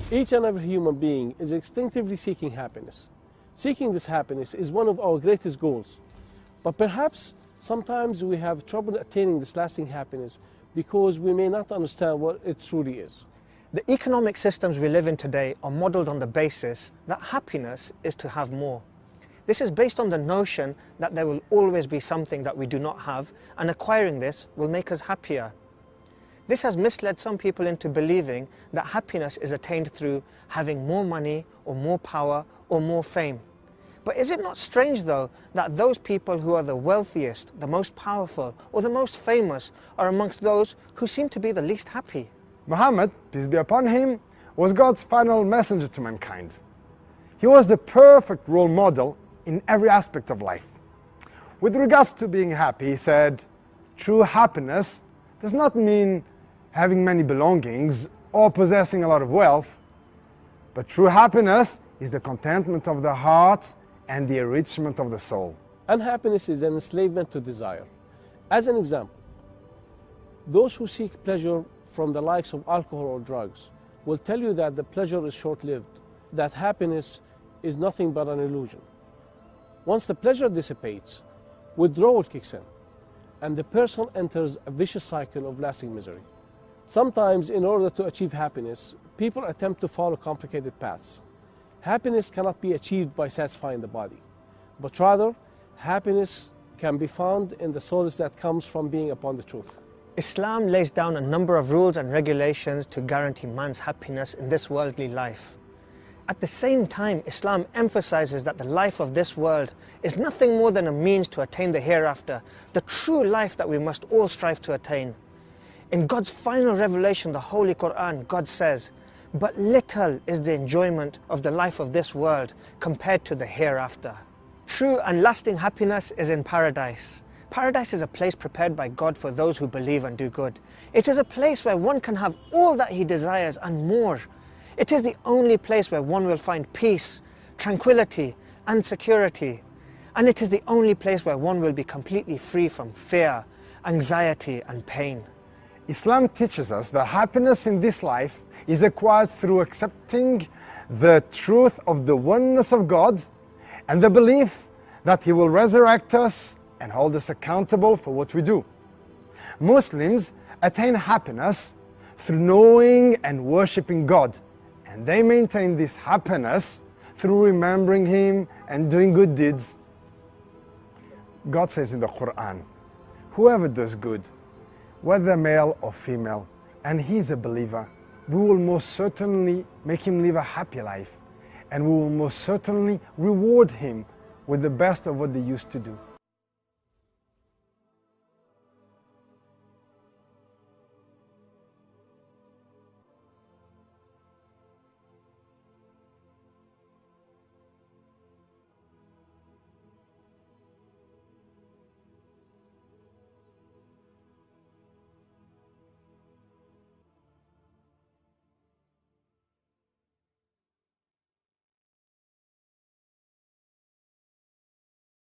Each and every human being is instinctively seeking happiness. Seeking this happiness is one of our greatest goals. But perhaps sometimes we have trouble attaining this lasting happiness because we may not understand what it truly is. The economic systems we live in today are modeled on the basis that happiness is to have more. This is based on the notion that there will always be something that we do not have, and acquiring this will make us happier. This has misled some people into believing that happiness is attained through having more money or more power or more fame. But is it not strange though that those people who are the wealthiest, the most powerful or the most famous are amongst those who seem to be the least happy? Muhammad, peace be upon him, was God's final messenger to mankind. He was the perfect role model in every aspect of life. With regards to being happy, he said, true happiness does not mean having many belongings or possessing a lot of wealth, but true happiness is the contentment of the heart and the enrichment of the soul. Unhappiness is an enslavement to desire. As an example, those who seek pleasure from the likes of alcohol or drugs will tell you that the pleasure is short-lived, that happiness is nothing but an illusion. Once the pleasure dissipates, withdrawal kicks in, and the person enters a vicious cycle of lasting misery. Sometimes, in order to achieve happiness, people attempt to follow complicated paths. Happiness cannot be achieved by satisfying the body, but rather, happiness can be found in the solace that comes from being upon the truth. Islam lays down a number of rules and regulations to guarantee man's happiness in this worldly life. At the same time, Islam emphasizes that the life of this world is nothing more than a means to attain the hereafter, the true life that we must all strive to attain. In God's final revelation, the Holy Quran, God says, "But little is the enjoyment of the life of this world compared to the hereafter." True and lasting happiness is in paradise. Paradise is a place prepared by God for those who believe and do good. It is a place where one can have all that he desires and more. It is the only place where one will find peace, tranquility, and security. And it is the only place where one will be completely free from fear, anxiety, and pain. Islam teaches us that happiness in this life is acquired through accepting the truth of the oneness of God and the belief that He will resurrect us and hold us accountable for what we do. Muslims attain happiness through knowing and worshipping God, and they maintain this happiness through remembering Him and doing good deeds. God says in the Quran, whoever does good, whether male or female, and he's a believer, we will most certainly make him live a happy life, and we will most certainly reward him with the best of what they used to do.